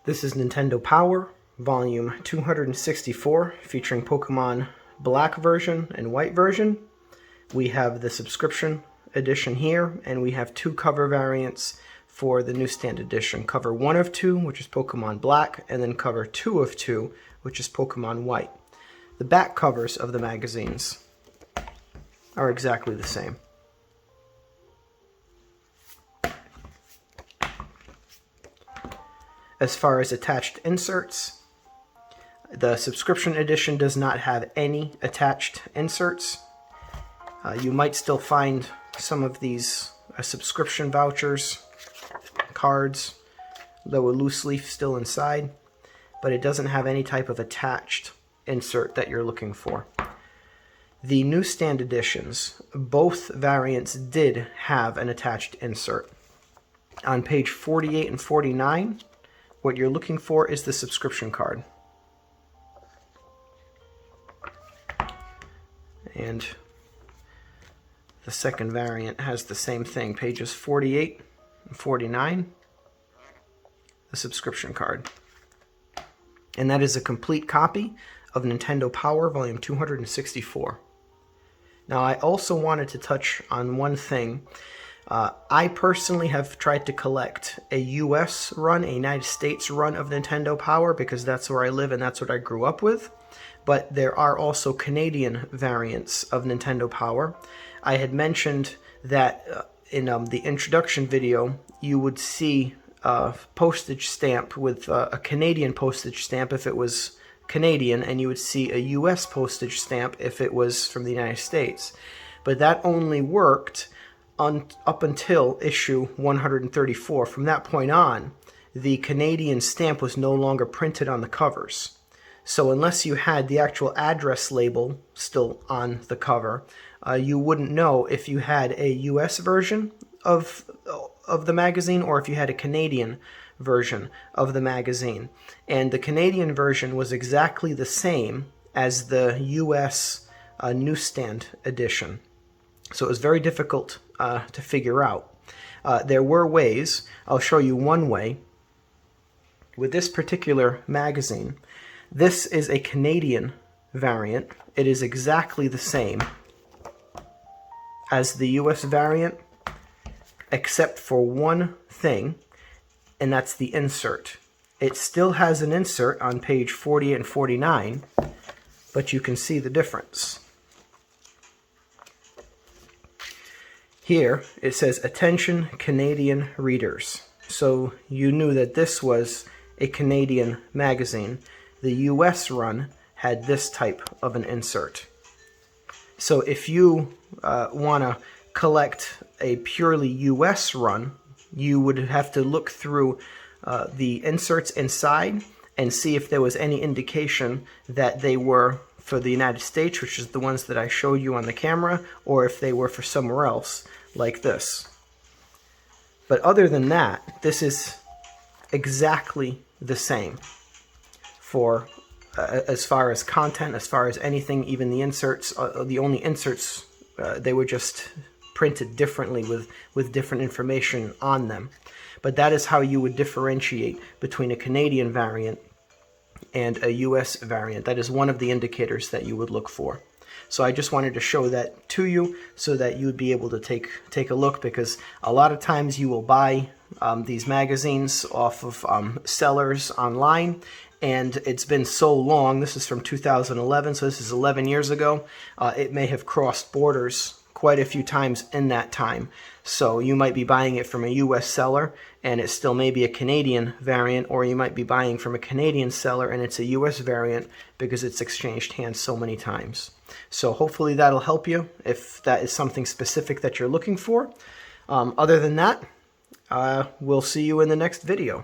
This is Nintendo Power, volume 264, featuring Pokemon Black version and White version. We have the subscription edition here, and we have two cover variants for the newsstand edition. Cover 1 of 2, which is Pokemon Black, and then cover 2 of 2, which is Pokemon White. The back covers of the magazines are exactly the same. As far as attached inserts, the subscription edition does not have any attached inserts. You might still find some of these subscription vouchers, cards, though a loose leaf still inside, but it doesn't have any type of attached insert that you're looking for. The newsstand editions, both variants did have an attached insert. On page 48 and 49, what you're looking for is the subscription card. And the second variant has the same thing, pages 48 and 49, the subscription card. And that is a complete copy of Nintendo Power Volume 264. Now, I also wanted to touch on one thing. I personally have tried to collect a US run, a United States run of Nintendo Power, because that's where I live and that's what I grew up with. But there are also Canadian variants of Nintendo Power. I had mentioned that in the introduction video, you would see a postage stamp with a Canadian postage stamp if it was Canadian, and you would see a US postage stamp if it was from the United States. But that only worked up until issue 134. From that point on, the Canadian stamp was no longer printed on the covers. So unless you had the actual address label still on the cover, you wouldn't know if you had a US version of the magazine or if you had a Canadian version of the magazine. And the Canadian version was exactly the same as the US newsstand edition. So it was very difficult to figure out. There were ways. I'll show you one way. With this particular magazine, this is a Canadian variant. It is exactly the same as the US variant, except for one thing, and that's the insert. It still has an insert on page 48 and 49, but you can see the difference. Here it says, "Attention Canadian readers." So you knew that this was a Canadian magazine. The US run had this type of an insert. So if you want to collect a purely US run, you would have to look through the inserts inside and see if there was any indication that they were for the United States, which is the ones that I showed you on the camera, or if they were for somewhere else, like this. But other than that, this is exactly the same for as far as content, as far as anything, even the inserts. The only inserts, they were just printed differently with different information on them. But that is how you would differentiate between a Canadian variant and a US variant. That is one of the indicators that you would look for. So I just wanted to show that to you so that you would be able to take a look, because a lot of times you will buy these magazines off of sellers online, and it's been so long. This is from 2011, so this is 11 years ago. It may have crossed borders quite a few times in that time. So you might be buying it from a US seller and it still may be a Canadian variant, or you might be buying from a Canadian seller and it's a US variant because it's exchanged hands so many times. So hopefully that'll help you if that is something specific that you're looking for. Other than that, we'll see you in the next video.